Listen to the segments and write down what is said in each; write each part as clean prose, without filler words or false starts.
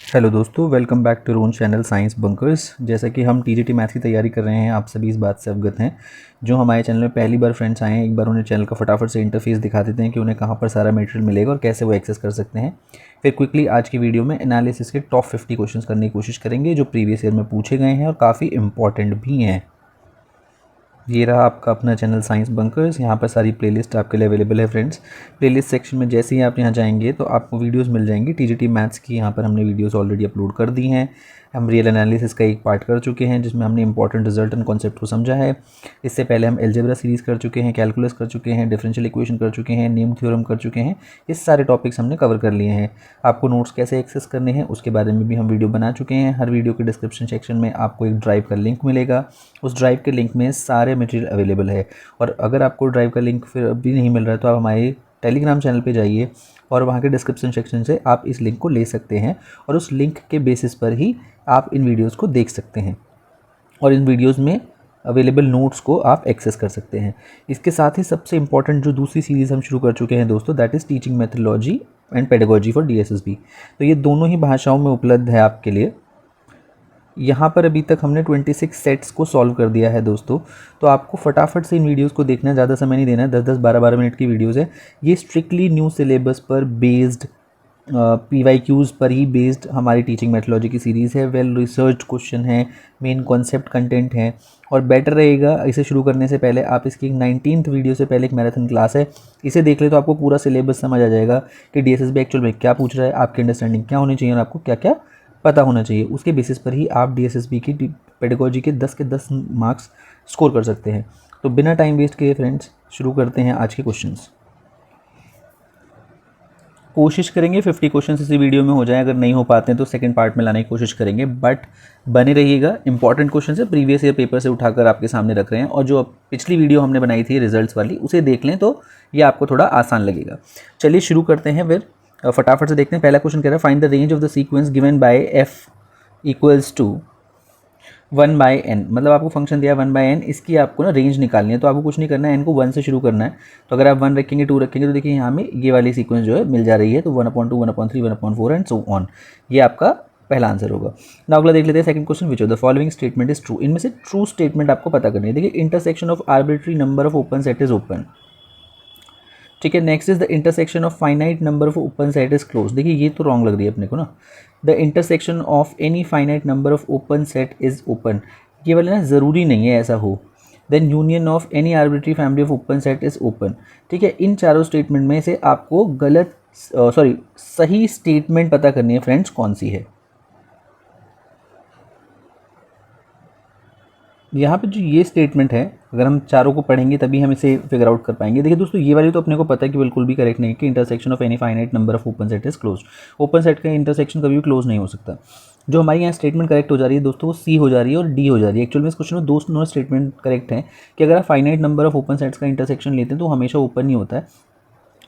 Hello दोस्तों, welcome back to own channel science bunkers. जैसा कि हम टीजीटी मैथ की तैयारी कर रहे हैं, आप सभी इस बात से अवगत हैं। जो हमारे चैनल में पहली बार फ्रेंड्स आए हैं, एक बार उन्हें चैनल का फटाफट से इंटरफेस दिखा देते हैं कि उन्हें कहाँ पर सारा मटेरियल मिलेगा और कैसे वो एक्सेस कर सकते हैं। फिर क्विकली आज की वीडियो में एनालिसिस के टॉप 50 क्वेश्चन करने की कोशिश करेंगे जो प्रीवियस ईयर में पूछे गए हैं और काफ़ी इंपॉर्टेंट भी हैं। ये रहा आपका अपना चैनल साइंस बंकर्स। यहाँ पर सारी प्लेलिस्ट आपके लिए अवेलेबल है फ्रेंड्स। प्लेलिस्ट सेक्शन में जैसे ही आप यहाँ जाएंगे तो आपको वीडियोस मिल जाएंगी टीजीटी मैथ्स की। यहाँ पर हमने वीडियोस ऑलरेडी अपलोड कर दी हैं। हम रियल एनालिसिस का एक पार्ट कर चुके हैं जिसमें हमने इंपॉर्टेंट रिजल्ट एंड कॉन्सेप्ट को समझा है। इससे पहले हम एल्जेब्रा सीरीज़ कर चुके हैं, कैलकुलस कर चुके हैं, डिफरेंशियल इक्वेशन कर चुके हैं, नेम थ्योरम कर चुके हैं। ये सारे टॉपिक्स हमने कवर कर लिए हैं। आपको नोट्स कैसे एक्सेस करने हैं उसके बारे में भी हम वीडियो बना चुके हैं। हर वीडियो के डिस्क्रिप्शन सेक्शन में आपको एक ड्राइव का लिंक मिलेगा। उस ड्राइव के लिंक में सारे मटेरियल अवेलेबल है। और अगर आपको ड्राइव का लिंक फिर भी नहीं मिल रहा है तो आप हमारे टेलीग्राम चैनल पे जाइए और वहाँ के डिस्क्रिप्शन सेक्शन से आप इस लिंक को ले सकते हैं और उस लिंक के बेसिस पर ही आप इन वीडियोस को देख सकते हैं और इन वीडियोस में अवेलेबल नोट्स को आप एक्सेस कर सकते हैं। इसके साथ ही सबसे इंपॉर्टेंट जो दूसरी सीरीज़ हम शुरू कर चुके हैं दोस्तों, that is teaching methodology and pedagogy for DSSB. तो ये दोनों ही भाषाओं में उपलब्ध है आपके लिए। यहाँ पर अभी तक हमने 26 सेट्स को सॉल्व कर दिया है दोस्तों। तो आपको फटाफट से इन वीडियोस को देखना है, ज़्यादा समय नहीं देना है। 10-10, 12-12 मिनट की वीडियोस है। ये स्ट्रिक्टली न्यू सिलेबस पर बेस्ड, PYQs पर ही बेस्ड हमारी टीचिंग मेथडोलॉजी की सीरीज़ है। वेल रिसर्च क्वेश्चन है, मेन कॉन्सेप्ट कंटेंट है। और बेटर रहेगा इसे शुरू करने से पहले आप इसकी 19th वीडियो से पहले एक मैराथन क्लास है, इसे देख ले तो आपको पूरा सिलेबस समझ आ जाएगा कि डीएसएसबी एक्चुअल में क्या पूछ रहा है, आपकी अंडरस्टैंडिंग क्या होनी चाहिए और आपको क्या क्या पता होना चाहिए। उसके बेसिस पर ही आप डीएसएसबी की पेडागोजी के 10 के 10 मार्क्स स्कोर कर सकते हैं। तो बिना टाइम वेस्ट किए फ्रेंड्स शुरू करते हैं आज के क्वेश्चंस। कोशिश करेंगे 50 क्वेश्चन इसी वीडियो में हो जाए। अगर नहीं हो पाते हैं तो सेकंड पार्ट में लाने की कोशिश करेंगे, बट बने रहिएगा। इंपॉर्टेंट क्वेश्चन है, प्रीवियस ईयर पेपर से उठाकर आपके सामने रख रहे हैं। और जो पिछली वीडियो हमने बनाई थी रिजल्ट्स वाली, उसे देख लें तो ये आपको थोड़ा आसान लगेगा। चलिए शुरू करते हैं फिर फटाफट से देखते हैं। पहला क्वेश्चन कह रहा है find the range of the sequence given by F equals to 1/n। मतलब आपको फंक्शन दिया 1/n, इसकी आपको ना रेंज निकालनी है। तो आपको कुछ नहीं करना है, n को 1 से शुरू करना है। तो अगर आप 1 रखेंगे, 2 रखेंगे तो देखिए यहाँ में ये वाली सीक्वेंस जो है मिल जा रही है। तो 1/2, 1/3, 1/4 एंड सो ऑन। ये आपका पहला आंसर होगा। ना अगला देख लेते हैं second question, which of the following statement is true. इनमें से ट्रू स्टेटमेंट आपको पता करनी है। देखिए intersection of arbitrary number of open set is open. ठीक है, next is the intersection of finite number of open set is close. देखिए ये तो रॉन्ग लग रही है अपने को ना। The intersection of any finite number of open set is open, ये वाले ना ज़रूरी नहीं है ऐसा हो। Then union of any arbitrary family of open set is open. ठीक है, इन चारों स्टेटमेंट में से आपको सही स्टेटमेंट पता करनी है फ्रेंड्स, कौन सी है। यहाँ पे जो ये स्टेटमेंट है, अगर हम चारों को पढ़ेंगे तभी हम इसे फिगर आउट कर पाएंगे। देखिए दोस्तों, ये वाली तो अपने को पता है कि बिल्कुल भी करेक्ट नहीं है कि intersection of any finite number of open set is close. Open set का इंटरसेक्शन कभी भी क्लोज नहीं हो सकता। जो हमारी यहाँ स्टेटमेंट करेक्ट हो जा रही है दोस्तों, वो सी हो जा रही है और डी हो जा रही है। एक्चुअल में इस क्वेश्चन में दोनों स्टेटमेंट करेक्ट है कि अगर आप finite number of open sets का इंटरसेक्शन लेते हैं तो हमेशा ओपन ही होता है।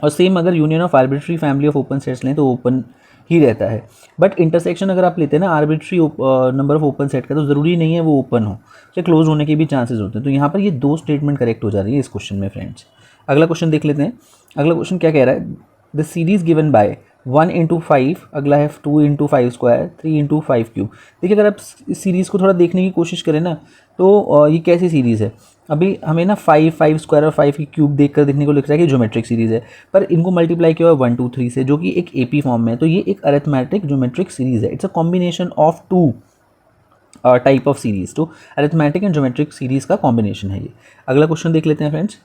और सेम अगर union of arbitrary family of open sets लें तो ओपन ही रहता है। बट इंटरसेक्शन अगर आप लेते हैं ना arbitrary number of open set का, तो ज़रूरी नहीं है वो ओपन हो, या क्लोज होने के भी चांसेस होते हैं। तो यहाँ पर ये दो स्टेटमेंट करेक्ट हो जा रही है इस क्वेश्चन में फ्रेंड्स। अगला क्वेश्चन देख लेते हैं। अगला क्वेश्चन क्या कह रहा है, द सीरीज गिवन बाय 1/5, अगला है 2/5², 3/5³। देखिए अगर आप इस सीरीज़ को थोड़ा देखने की कोशिश करें ना तो ये कैसी सीरीज़ है। अभी हमें ना 5² और 5 की क्यूब देख कर देखने को लिख रहा है कि ज्योमेट्रिक सीरीज़ है, पर इनको मल्टीप्लाई किया हुआ 1, 2, 3 से, जो कि एक AP फॉर्म में है। तो ये एक अरिथमेटिक ज्योमेट्रिक सीरीज़ है। It's a combination of two type of series. तो अरिथमेटिक एंड ज्योमेट्रिक सीरीज़ का कॉम्बिनेशन है ये। अगला क्वेश्चन देख लेते हैं फ्रेंड्स।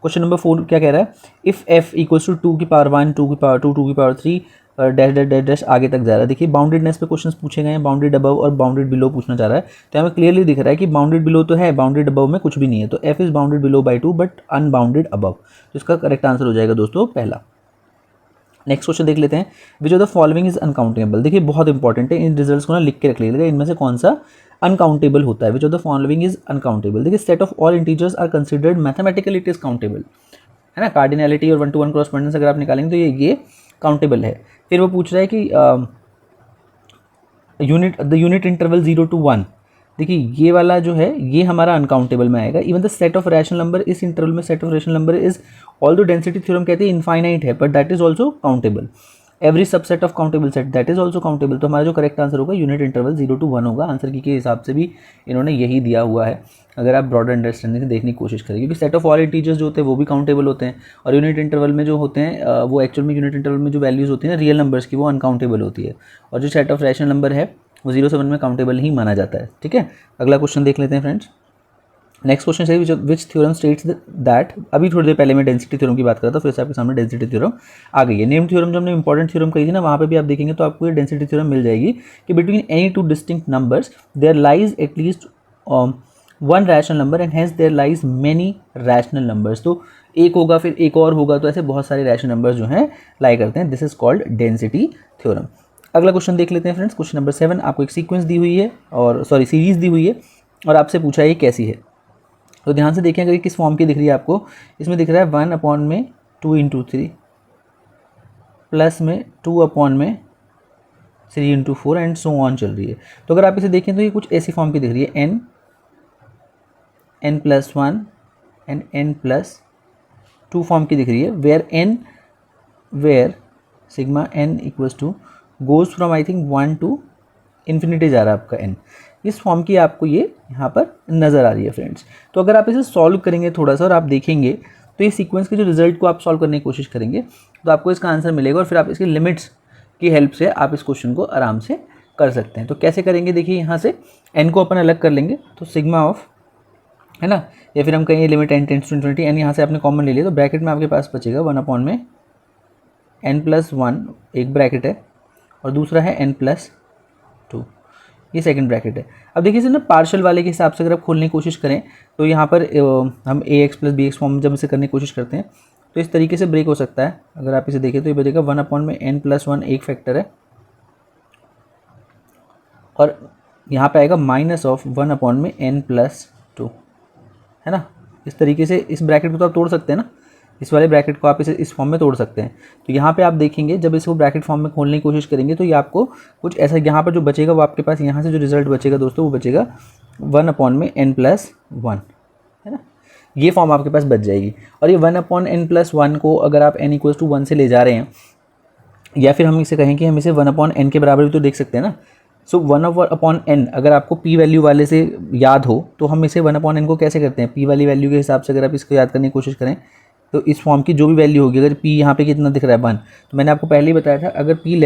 क्वेश्चन नंबर 4 क्या कह रहा है, इफ़ f इक्वल्स टू 2 की पावर 1, 2 की पावर 2, 2 की power 3 dash dash dash dash आगे तक जा रहा है। देखिए बाउंडेडनेस पे क्वेश्चंस पूछे गए हैं, बाउंडेड अबव और बाउंडेड बिलो पूछना चाह रहा है। तो हमें क्लियरली दिख रहा है कि बाउंडेड बिलो तो है, बाउंडेड अबव में कुछ भी नहीं है। तो f is bounded below by 2 but unbounded above. तो इसका करेक्ट आंसर हो जाएगा दोस्तों पहला। नेक्स्ट क्वेश्चन देख लेते हैं, विच of the following is uncountable. देखिए बहुत इंपॉर्टेंट है, इन रिजल्ट्स को ना लिख के रख लीजिएगा, इनमें से कौन सा अनकाउंटेबल होता है। Which of the following is uncountable. देखिए set of all integers are considered mathematically it is countable, है ना। कार्डिनैलिटी और 1-to-1 क्रॉसपेंडेंस अगर आप निकालेंगे तो ये काउंटेबल है। फिर वो पूछ रहा है कि द यूनिट इंटरवल 0 to 1। देखिए ये वाला जो है ये हमारा अनकाउंटेबल में आएगा। Even the set of rational number, इस इंटरवल में set of rational number is although density theorem कहते हैं इनफाइनाइट है, but that is also countable. Every subset of countable set that is also countable. तो हमारा जो करेक्ट आंसर होगा unit interval 0 to 1 होगा। आंसर की के हिसाब से भी इन्होंने यही दिया हुआ है, अगर आप ब्रॉडर अंडरस्टैंडिंग से देखने की कोशिश करें, क्योंकि सेट ऑफ ऑल इंटीजर्स जो होते हैं वो भी काउंटेबल होते हैं, और यूनिट इंटरवल में जो होते हैं वो एक्चुअल में यूनिट इंटरवल में जो वैल्यूज़ होती है ना रियल नंबर्स की, वो अनकाउंटेबल होती है, और जो सेट ऑफ रैशनल नंबर है वो 0 से 1 में काउंटेबल ही माना जाता है। ठीक है, अगला क्वेश्चन देख लेते हैं फ्रेंड्स। नेक्स्ट क्वेश्चन है विच थ्योरम स्टेट्स दैट, अभी थोड़ी देर पहले मैं डेंसिटी थ्योरम की बात कर रहा था, फिर से आपके सामने डेंसिटी थ्योरम आ गई है। नेम थ्योरम जो हमने इंपॉर्टेंट थ्योरम कही थी ना, वहाँ पे भी आप देखेंगे तो आपको ये डेंसिटी थ्योरम मिल जाएगी कि between any two distinct numbers there lies at least one rational number and hence there lies many rational numbers. तो एक होगा फिर एक और होगा, तो ऐसे बहुत सारे रैशनल नंबर्स जो हैं लाई करते हैं। This is called density theorem. अगला क्वेश्चन देख लेते हैं फ्रेंड्स। क्वेश्चन नंबर 7, आपको एक सीक्वेंस दी हुई है और सीरीज दी हुई है और आपसे पूछा है ये कैसी है। तो ध्यान से देखें, अगर ये किस फॉर्म की दिख रही है आपको, इसमें दिख रहा है 1/2 × 3 प्लस में 2/3 × 4 एंड सो ऑन चल रही है। तो अगर आप इसे देखें तो ये कुछ ऐसी फॉर्म की दिख रही है, n+1 एंड n+2 फॉर्म की दिख रही है, where sigma n equals to goes from I think 1 to infinity जा रहा है आपका n। इस फॉर्म की आपको ये यहाँ पर नज़र आ रही है फ्रेंड्स। तो अगर आप इसे सॉल्व करेंगे थोड़ा सा और आप देखेंगे तो ये सीक्वेंस के जो रिजल्ट को आप सॉल्व करने की कोशिश करेंगे तो आपको इसका आंसर मिलेगा, और फिर आप इसकी लिमिट्स की हेल्प से आप इस क्वेश्चन को आराम से कर सकते हैं। तो कैसे करेंगे, देखिए यहाँ से n को अपन अलग कर लेंगे, तो सिग्मा ऑफ, है ना, या फिर हम कहेंगे limit n tends to infinity, n यहाँ से आपने कॉमन ले लिया, तो ब्रैकेट में आपके पास बचेगा 1/n+1 एक ब्रैकेट है और दूसरा है n+2, ये सेकंड ब्रैकेट है। अब देखिए सर ना, पार्शियल वाले के हिसाब से अगर आप खोलने की कोशिश करें तो यहाँ पर हम ax + bx फॉर्म जब इसे करने की कोशिश करते हैं तो इस तरीके से ब्रेक हो सकता है। अगर आप इसे देखें तो ये बचेगा 1/n+1 एक फैक्टर है, और यहाँ पे आएगा -1/n+2, है ना। इस तरीके से इस ब्रैकेट को तो आप तोड़ सकते हैं ना, इस वाले ब्रैकेट को आप इसे इस फॉर्म में तोड़ सकते हैं। तो यहाँ पे आप देखेंगे जब इसको ब्रैकेट फॉर्म में खोलने की कोशिश करेंगे तो ये आपको कुछ ऐसा, यहाँ पर जो बचेगा वो आपके पास यहाँ से जो रिजल्ट बचेगा दोस्तों वो बचेगा 1/n+1, है ना, ये फॉर्म आपके पास बच जाएगी। और ये 1/n+1 को अगर आप n = 1 से ले जा रहे हैं, या फिर हम इसे कहें कि हम इसे 1/n के बराबर भी तो देख सकते हैं ना। सो 1/n अगर आपको p वैल्यू वाले से याद हो तो हम इसे 1/n को कैसे करते हैं, p वाली वैल्यू के हिसाब से अगर आप इसको याद करने की कोशिश करें तो इस फॉर्म की जो भी वैल्यू होगी, अगर p यहाँ पे कितना दिख रहा है 1, तो मैंने आपको पहले ही बताया था अगर p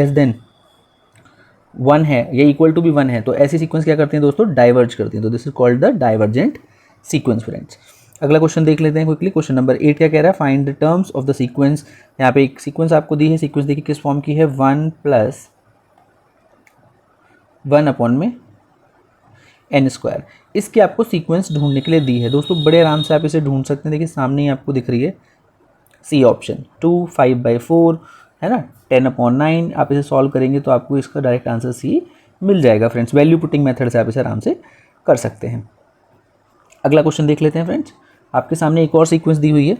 <1 है या इक्वल टू भी 1 है तो ऐसी सीक्वेंस क्या करते हैं दोस्तों, डाइवर्ज करती हैं। तो this is called the divergent sequence friends. अगला क्वेश्चन देख लेते हैं क्विकली। क्वेश्चन नंबर 8 क्या कह रहा है, find the terms of the sequence. यहाँ पे एक सीक्वेंस आपको दी है, सीक्वेंस देखिए किस फॉर्म की है, 1+1/n²। इसके आपको सीक्वेंस ढूंढने के लिए दी है दोस्तों, बड़े आराम से आप इसे ढूंढ सकते हैं। देखिए सामने ही आपको दिख रही है सी ऑप्शन, 2, 5/4, है ना, 10/9। आप इसे सॉल्व करेंगे तो आपको इसका डायरेक्ट आंसर सी मिल जाएगा फ्रेंड्स। वैल्यू पुटिंग मेथड से आप इसे आराम से कर सकते हैं। अगला क्वेश्चन देख लेते हैं फ्रेंड्स। आपके सामने एक और सीक्वेंस दी हुई है,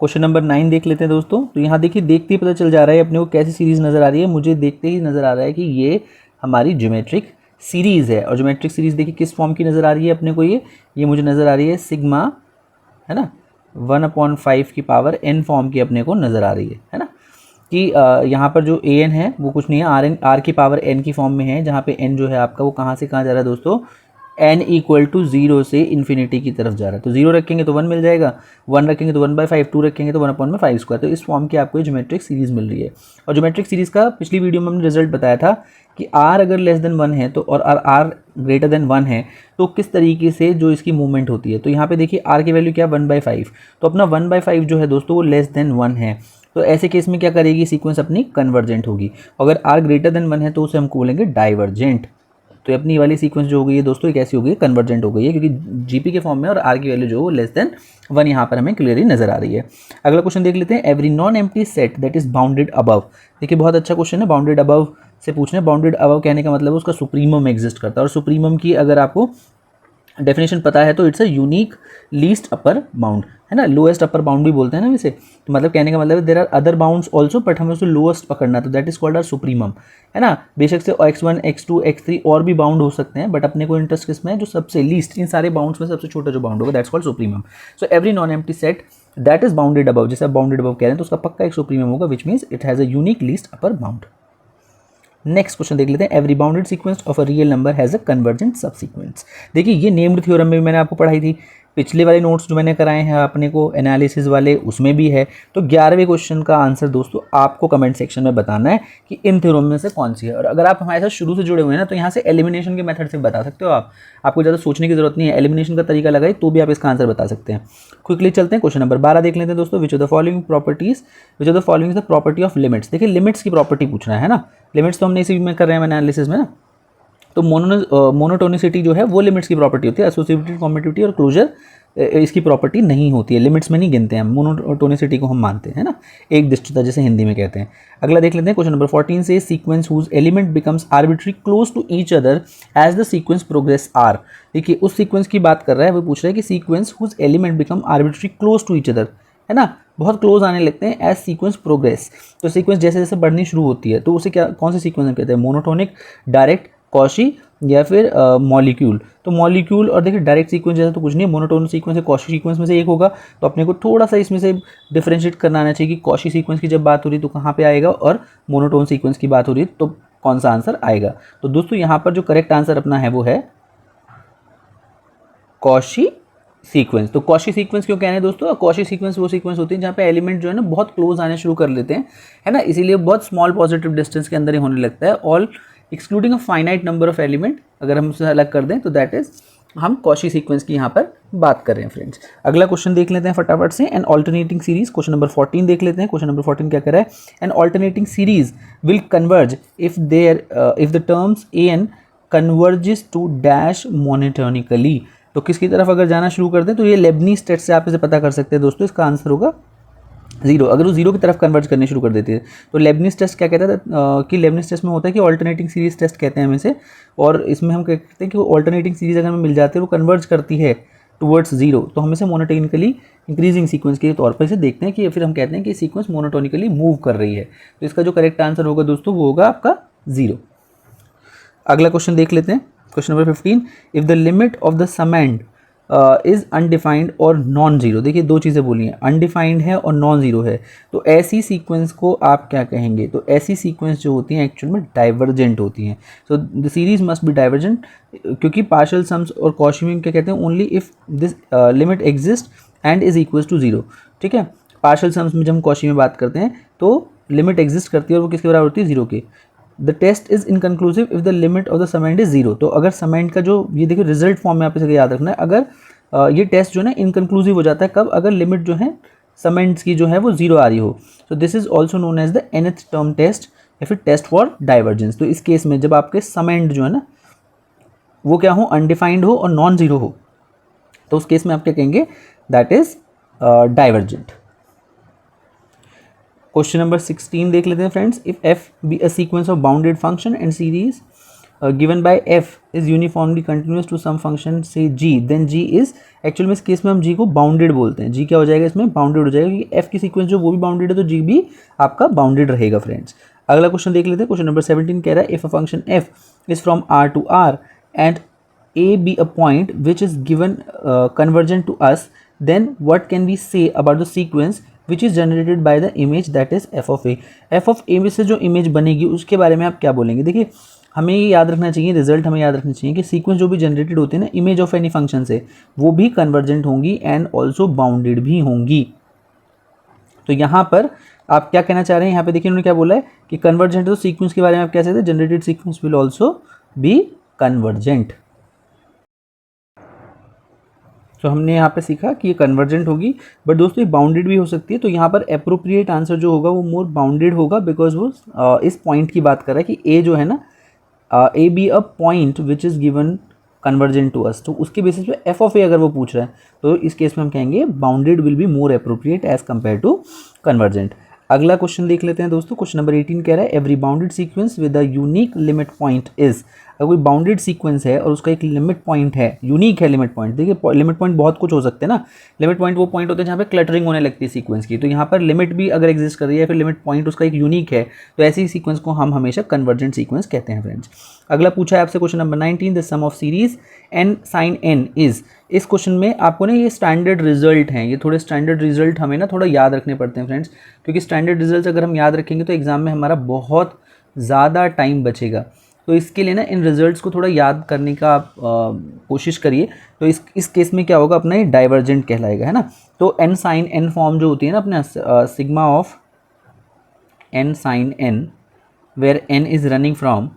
क्वेश्चन नंबर 9 देख लेते हैं दोस्तों। तो यहाँ देखिए, देखते ही पता चल जा रहा है अपने को कैसी सीरीज़ नज़र आ रही है। मुझे देखते ही नज़र आ रहा है कि ये हमारी ज्योमेट्रिक सीरीज़ है, और ज्योमेट्रिक सीरीज़ देखिए किस फॉर्म की नज़र आ रही है अपने को, ये मुझे नज़र आ रही है सिग्मा, है ना, 1/5 की पावर n फॉर्म की अपने को नज़र आ रही है ना, कि यहाँ पर जो an है वो कुछ नहीं है, r की पावर n की फॉर्म में है, जहाँ पे n जो है आपका वो कहाँ से कहाँ जा रहा है दोस्तों, n = 0 से इन्फिनिटी की तरफ जा रहा है। तो 0 रखेंगे तो 1 मिल जाएगा, 1 रखेंगे तो 1/5, 2 रखेंगे तो 1/5²। तो इस फॉर्म की आपको ये ज्योमेट्रिक सीरीज़ मिल रही है। और ज्योमेट्रिक सीरीज़ का पिछली वीडियो में हमने रिजल्ट बताया था कि r अगर <1 है तो, और r < 1 है तो किस तरीके से जो इसकी मूवमेंट होती है। तो यहाँ पे देखिए r की वैल्यू क्या, 1/5, तो अपना 1/5 जो है दोस्तों वो < 1 है। तो ऐसे केस में क्या करेगी, सीक्वेंस अपनी कन्वर्जेंट होगी। अगर r < 1 है तो उसे हम बोलेंगे डाइवर्जेंट। तो अपनी वाली सीक्वेंस जो हो गई है दोस्तों, कैसी हो गई है, कन्वर्जेंट हो गई है, क्योंकि जीपी के फॉर्म में और आर की वैल्यू जो है < 1 यहाँ पर हमें क्लियरली नजर आ रही है। अगला क्वेश्चन देख लेते हैं, every non empty set that is bounded above. देखिए बहुत अच्छा क्वेश्चन है, बाउंडेड अबव से पूछना है। बाउंडेड अबव कहने का मतलब है उसका सुप्रीमम एग्जिस्ट करता है, और सुप्रीमम की अगर आपको डेफिनेशन पता है तो it's a unique least upper bound, है ना, लोएस्ट अपर बाउंड भी बोलते हैं ना वैसे। तो मतलब कहने का मतलब है there are other bounds also, but हमें उसको लोएस्ट पकड़ना, तो that is called our supremum, है ना। बेशक से x1, x2, x3 और भी बाउंड हो सकते हैं, बट अपने को इंटरेस्ट किसमें है, जो सबसे लीस्ट इन सारे बाउंड्स में सबसे छोटा जो बाउंड होगा, that's called supremum. So every non empty set that is bounded above, जैसे आप बाउंडेड अबव कह रहे हैं तो उसका पक्का एक सुप्रीमम होगा, which means it has a unique least upper bound. Next question देख लेते हैं, every bounded sequence of a real number has a convergent सब सीक्वेंस। देखिए ये नेम्ड थ्योरम में भी मैंने आपको पढ़ाई थी, पिछले वाले नोट्स जो मैंने कराए हैं अपने को एनालिसिस वाले उसमें भी है। तो 11वें क्वेश्चन का आंसर दोस्तों आपको कमेंट सेक्शन में बताना है कि इन थ्योरम में से कौन सी है। और अगर आप हमारे साथ शुरू से जुड़े हुए हैं ना तो यहाँ से एलिमिनेशन के मेथड से बता सकते हो आप, आपको ज़्यादा सोचने की जरूरत नहीं है, एलिमिनेशन का तरीका लगाए तो भी आप इसका आंसर बता सकते हैं। क्विकली चलते हैं, क्वेश्चन नंबर 12 देख लेते हैं दोस्तों, विच of the following properties, which of the following is the property of limits. देखिए लिमिट्स की प्रॉपर्टी पूछना है ना, लिमिट्स तो हमने इसी में कर रहे हैं एनालिसिस में ना। तो मोनोटोनिसिटी जो है वो लिमिट्स की प्रॉपर्टी होती है, एसोसिएटिविटी, कॉम्यूटेटिविटी और क्लोजर इसकी प्रॉपर्टी नहीं होती है, लिमिट्स में नहीं गिनते हैं, मोनोटोनिसिटी को हम मानते हैं ना, एक दिष्टता जैसे हिंदी में कहते हैं। अगला देख लेते हैं, क्वेश्चन नंबर 14 से sequence whose element becomes arbitrary close to each other as the sequence progress are. देखिए उस सीक्वेंस की बात कर रहा है, वो पूछ रहा है कि sequence whose element become arbitrary close to each other, है ना, बहुत क्लोज आने लगते हैं एज सीक्वेंस प्रोग्रेस। तो सीक्वेंस जैसे जैसे बढ़नी शुरू होती है तो उसे क्या, कौन से सीक्वेंस कहते हैं, मोनोटोनिक, डायरेक्ट, कॉशी या फिर मॉलिक्यूल। तो मॉलिक्यूल और देखिए डायरेक्ट सीक्वेंस जैसा तो कुछ नहीं है, मोनोटोनिक सीक्वेंस है, कॉशी सीक्वेंस में से एक होगा। तो अपने को थोड़ा सा इसमें से डिफरेंशिएट करना आना चाहिए कि कॉशी सीक्वेंस की जब बात हो रही है तो कहाँ पे आएगा और मोनोटोन सीक्वेंस की बात हो रही है तो कौन सा आंसर आएगा। तो दोस्तों यहाँ पर जो करेक्ट आंसर अपना है वो है कॉशी सीक्वेंस। तो कॉशी सीक्वेंस क्यों कह रहे हैं दोस्तों, कॉशी सीक्वेंस वो सीक्वेंस होती है जहाँ पे एलिमेंट जो है ना बहुत क्लोज आने शुरू कर लेते हैं, है ना, इसीलिए बहुत स्मॉल पॉजिटिव डिस्टेंस के अंदर ही होने लगता है, all excluding a finite number of element. अगर हम उसे अलग कर दें तो दैट इज हम कॉशी सीक्वेंस की यहाँ पर बात कर रहे हैं फ्रेंड्स। अगला क्वेश्चन देख लेते हैं फटाफट से, an alternating series, question number 14 देख लेते हैं। क्वेश्चन नंबर 14 क्या कर रहा है, an alternating series will converge if the terms a n converges to dash monotonically. तो किसकी तरफ अगर जाना शुरू कर दें तो ये लेबनीज टेस्ट से आप इसे पता कर सकते हैं दोस्तों, इसका आंसर होगा जीरो। अगर वो जीरो की तरफ कन्वर्ज करने शुरू कर देती है तो लेबनीज टेस्ट क्या कहता है कि लेबनीज टेस्ट में होता है कि ऑल्टरनेटिंग सीरीज टेस्ट कहते हैं हम इसे, और इसमें हम कहते हैं कि वो ऑल्टरनेटिंग सीरीज अगर हमें मिल जाती है वो कन्वर्ज करती है टुवर्ड्स जीरो तो हम इसे मोनोटोनिकली इंक्रीजिंग सीक्वेंस के तौर पर इसे देखते हैं कि फिर हम कहते हैं कि सीक्वेंस मोनोटोनिकली मूव कर रही है। तो इसका जो करेक्ट आंसर होगा दोस्तों वो होगा आपका जीरो। अगला क्वेश्चन देख लेते हैं, question number 15, if the limit of the summand is undefined और नॉन जीरो। देखिए दो चीज़ें बोली हैं, अनडिफाइंड है और नॉन जीरो है, तो ऐसी सीक्वेंस को आप क्या कहेंगे। तो ऐसी सीक्वेंस जो होती हैं एक्चुअल में डाइवर्जेंट होती हैं। So the series must be divergent, क्योंकि पार्शियल सम्स और कॉची में क्या कहते हैं, only if this limit exist and is equal to zero. ठीक है, पार्शियल सम्स में जब हम कॉची में बात करते हैं तो लिमिट एग्जिस्ट करती है और वो किसके बराबर होती है, जीरो के। The test is inconclusive if the limit of the summand is zero. तो अगर समेंड का जो ये देखिए रिजल्ट फॉर्म में आप इसे याद रखना है, अगर ये टेस्ट जो है ना इनकन्क्लूसिव हो जाता है कब, अगर लिमिट जो है समेंड्स की जो है वो जीरो आ रही हो। तो this is also known as the nth term test या फिर टेस्ट फॉर डाइवर्जेंस। तो इस केस में जब आपके समेंड जो है ना वो क्या हो, अनडिफाइंड हो और नॉन जीरो हो, तो उस केस में आप क्या कहेंगे, that is divergent. Question number 16 देख लेते हैं friends, if f be a sequence of bounded function and series given by f is uniformly continuous to some function से g, then g is, actual में इस केस में हम g को bounded बोलते हैं, g क्या हो जाएगा इसमें, बाउंडेड हो जाएगा, क्योंकि f की सीक्वेंस जो वो भी बाउंडेड है तो g भी आपका बाउंडेड रहेगा फ्रेंड्स। अगला क्वेश्चन देख लेते हैं, क्वेश्चन नंबर 17 कह रहा है, if a function f is from r to r and a be a point which is given convergent to us, then what can we say about the sequence which is generated by the image that is f of a। f of a में से जो image बनेगी उसके बारे में आप क्या बोलेंगे। देखिए हमें ये याद रखना चाहिए, रिजल्ट हमें याद रखना चाहिए कि सीक्वेंस जो भी जनरेटेड होती है ना इमेज ऑफ एनी फंक्शन से, वो भी कन्वर्जेंट होंगी एंड ऑल्सो बाउंडेड भी होंगी। तो यहाँ पर आप क्या कहना चाह रहे हैं, यहाँ पे देखिए उन्होंने क्या बोला है कि कन्वर्जेंट, तो सीक्वेंस के बारे में आप क्या कहते हैं, generated sequence will also be convergent. तो हमने यहाँ पे सीखा कि ये कन्वर्जेंट होगी, बट दोस्तों ये बाउंडेड भी हो सकती है। तो यहाँ पर अप्रोप्रिएट आंसर जो होगा वो मोर बाउंडेड होगा, बिकॉज वो इस पॉइंट की बात कर रहा है कि ए जो है ना, a be a point which is given convergent to us, तो उसके बेसिस पे एफ ऑफ ए अगर वो पूछ रहा है तो इस केस में हम कहेंगे bounded will be more appropriate as compare to convergent. अगला क्वेश्चन देख लेते हैं दोस्तों, क्वेश्चन नंबर 18 कह रहा है, every bounded sequence with a unique limit point is. अगर कोई बाउंडेड सीक्वेंस है और उसका एक लिमिट पॉइंट है, यूनिक है लिमिट पॉइंट। देखिए लिमिट पॉइंट बहुत कुछ हो सकते हैं ना, लिमिट पॉइंट वो पॉइंट होते हैं जहाँ पे क्लटरिंग होने लगती है सीक्वेंस की, तो यहाँ पर लिमिट भी अगर एग्जिस्ट कर रही है फिर लिमिट पॉइंट उसका एक यूनिक है, तो ऐसी सीक्वेंस को हम हमेशा कन्वर्जेंट सीक्वेंस कहते हैं फ्रेंड्स। अगला पूछा है आपसे question number 19, the sum of series n sin n is, इस क्वेश्चन में आपको ना ये स्टैंडर्ड रिजल्ट हैं, ये थोड़े स्टैंडर्ड रिजल्ट हमें ना थोड़ा याद रखने पड़ते हैं फ्रेंड्स, क्योंकि स्टैंडर्ड रिजल्ट अगर हम याद रखेंगे तो एग्जाम में हमारा बहुत ज़्यादा टाइम बचेगा। तो इसके लिए ना इन रिजल्ट्स को थोड़ा याद करने का आप कोशिश करिए। तो इस केस में क्या होगा, अपना ये डाइवर्जेंट कहलाएगा, है ना। तो एन साइन एन फॉर्म जो होती है ना अपने sigma of n sine n, where n is running from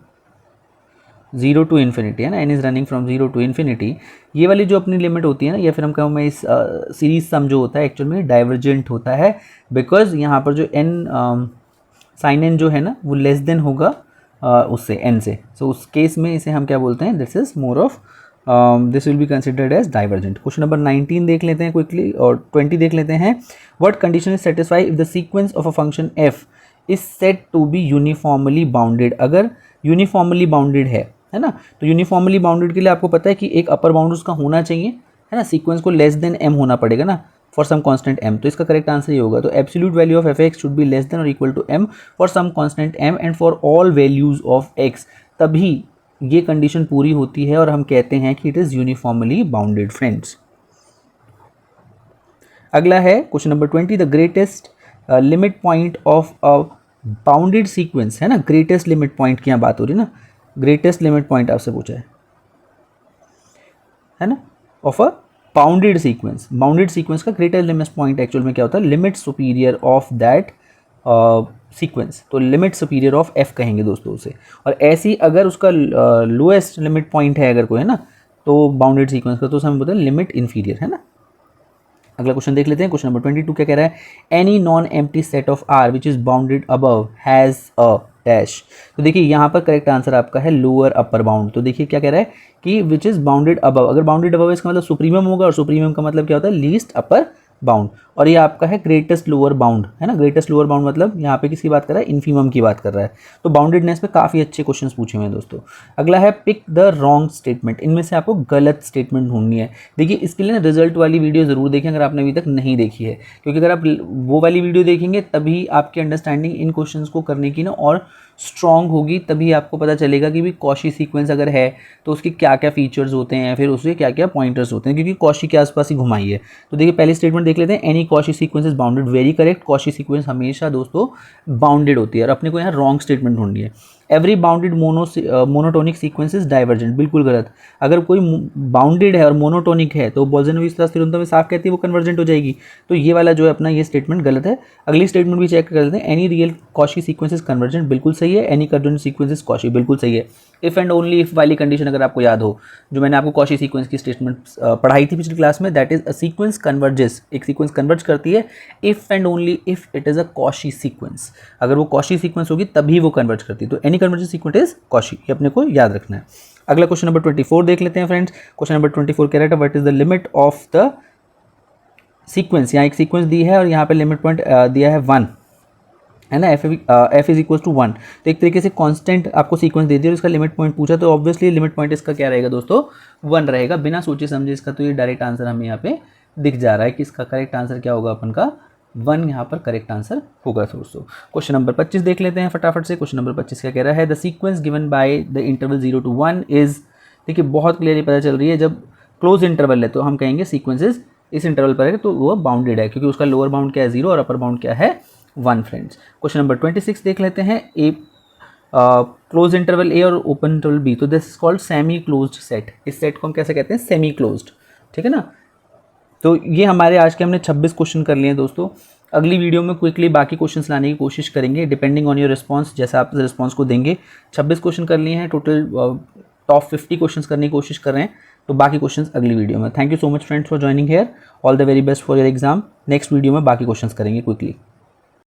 0 to infinity, है ना, n is running from 0 to infinity, ये वाली जो अपनी लिमिट होती है ना, या फिर हम कहूँ मैं इस सीरीज सम जो होता है एक्चुअल में डाइवर्जेंट होता है, बिकॉज यहाँ पर जो एन साइन एन जो है ना वो लेस देन होगा उससे एन से। सो उस केस में इसे हम क्या बोलते हैं, this is more of this will be considered as divergent. Question number 19 देख लेते हैं क्विकली, और 20 देख लेते हैं। What condition is satisfy if the sequence of a function f is set to be uniformly bounded. अगर यूनिफॉर्मली बाउंडेड है ना, तो यूनिफॉर्मली बाउंडेड के लिए आपको पता है कि एक अपर बाउंड उसका होना चाहिए, है ना, सीक्वेंस को लेस देन एम होना पड़ेगा ना फॉर सम कांस्टेंट एम। तो इसका करेक्ट आंसर ये होगा। तो absolute value of f x should be less than और equal to m for some constant m and for all values of x, तभी ये कंडीशन पूरी होती है और हम कहते हैं कि it is uniformly bounded friends. अगला है question number 20, the greatest limit point of a bounded sequence, है ना, ग्रेटेस्ट लिमिट पॉइंट की यहाँ बात हो रही है ना, ग्रेटेस्ट लिमिट पॉइंट आपसे पूछा है ना, of a bounded sequence. Bounded sequence का ग्रेटेस्ट लिमिट पॉइंट एक्चुअल में क्या होता है, limit superior of that sequence. तो लिमिट सुपीरियर ऑफ एफ कहेंगे दोस्तों उसे। और ऐसी अगर उसका लोएस्ट लिमिट पॉइंट है अगर कोई, है ना, तो बाउंडेड सीक्वेंस का, तो उसे हम बोलते हैं लिमिट इन्फीरियर, है ना। अगला क्वेश्चन देख लेते हैं। क्वेश्चन नंबर 22 क्या कह रहा है, any non empty set of R which is bounded above has a dash. तो देखिए यहाँ पर करेक्ट आंसर आपका है लोअर अपर बाउंड। तो देखिए क्या कह रहा है कि विच इज बाउंडेड अबव, अगर बाउंडेड अबव इसका मतलब सुप्रीमम होगा, और सुप्रीमम का मतलब क्या होता है, लीस्ट अपर बाउंड। और ये आपका है ग्रेटेस्ट लोअर बाउंड, है ना, ग्रेटेस्ट लोअर बाउंड मतलब यहाँ पे किसकी बात कर रहा है, इन्फीमम की बात कर रहा है। तो बाउंडेडनेस पे काफ़ी अच्छे क्वेश्चन पूछे हुए हैं दोस्तों। अगला है पिक द रॉन्ग स्टेटमेंट, इनमें से आपको गलत स्टेटमेंट ढूंढनी है। देखिए इसके लिए ना रिजल्ट वाली वीडियो ज़रूर देखें अगर आपने अभी तक नहीं देखी है, क्योंकि अगर आप वो वाली वीडियो देखेंगे तभी आपकी अंडरस्टैंडिंग इन क्वेश्चन को करने की ना और स्ट्रॉन्ग होगी, तभी आपको पता चलेगा कि भी कॉशी सीक्वेंस अगर है तो उसके क्या क्या फीचर्स होते हैं, फिर उसके क्या क्या पॉइंटर्स होते हैं, क्योंकि कॉशी के आसपास ही घुमाई है। तो देखिए पहली स्टेटमेंट देख लेते हैं, any Cauchy sequence is bounded, very correct. Cauchy sequence हमेशा दोस्तों बाउंडेड होती है, और अपने को यहाँ रॉन्ग स्टेटमेंट ढूंढनी है। Every bounded monotonic sequence is divergent, बिल्कुल गलत। अगर कोई बाउंडेड है और मोनोटोनिक है तो बोल्ज़नोविच थ्योरम में साफ कहती है वो कन्वर्जेंट हो जाएगी। तो ये वाला जो है अपना ये स्टेटमेंट गलत है। अगली स्टेटमेंट भी चेक कर लेते हैं, any real Cauchy sequence is convergent, बिल्कुल सही है। Any convergent sequence is Cauchy, बिल्कुल सही है। इफ़ एंड ओनली इफ वाली कंडीशन अगर आपको याद हो, जो मैंने आपको कॉशी सीक्वेंस की स्टेटमेंट पढ़ाई थी पिछली क्लास में, that is a sequence converges, एक सीक्वेंस कन्वर्ज करती है if and only if it is a Cauchy sequence. अगर वो कॉशी सीक्वेंस होगी तभी वो कन्वर्ज करती है। तो any convergence sequence is Cauchy, ये अपने को याद रखना है। अगला क्वेश्चन नंबर 24 देख लेते हैं फ्रेंड्स। क्वेश्चन नंबर 24 कह रहा है what is the limit of the sequence. यहाँ एक सीक्वेंस दी है और यहाँ पे लिमिट पॉइंट दिया है 1, है ना, एफ इज इक्वल टू 1। तो एक तरीके से कांस्टेंट आपको सीक्वेंस दे दिया और इसका लिमिट पॉइंट पूछा, तो ऑब्वियसली लिमिट पॉइंट इसका क्या रहेगा दोस्तों, 1 रहेगा। बिना सोचे समझे इसका तो ये डायरेक्ट आंसर हमें यहाँ पे दिख जा रहा है कि इसका करेक्ट आंसर क्या होगा, अपन का 1 यहाँ पर करेक्ट आंसर होगा दोस्तों। क्वेश्चन नंबर 25 देख लेते हैं फटाफट से। क्वेश्चन नंबर 25 क्या कह रहा है, the sequence given by the interval 0 to 1 is, देखिए बहुत क्लियरली पता चल रही है, जब क्लोज इंटरवल है तो हम कहेंगे सीक्वेंसेज इस इंटरवल पर है तो वो बाउंडेड है, क्योंकि उसका लोअर बाउंड क्या है 0 और अपर बाउंड क्या है 1 फ्रेंड्स। क्वेश्चन नंबर 26 देख लेते हैं, ए क्लोज इंटरवल ए और ओपन इंटरवल बी, तो this is called semi closed set. इस सेट को हम कैसे कहते हैं, सेमी क्लोज्ड, ठीक है ना। तो ये हमारे आज के हमने 26 क्वेश्चन कर लिए हैं दोस्तों। अगली वीडियो में क्विकली बाकी क्वेश्चंस लाने की कोशिश करेंगे डिपेंडिंग ऑन योर रिस्पांस, जैसा आप रिस्पांस को देंगे। 26 क्वेश्चन कर लिए हैं टोटल, टॉप 50 क्वेश्चंस करने की कोशिश कर रहे हैं, तो बाकी क्वेश्चंस अगली वीडियो में। Thank you so much friends for joining here, all the very best for your exam. Next video में बाकी क्वेश्चंस करेंगे क्विकली।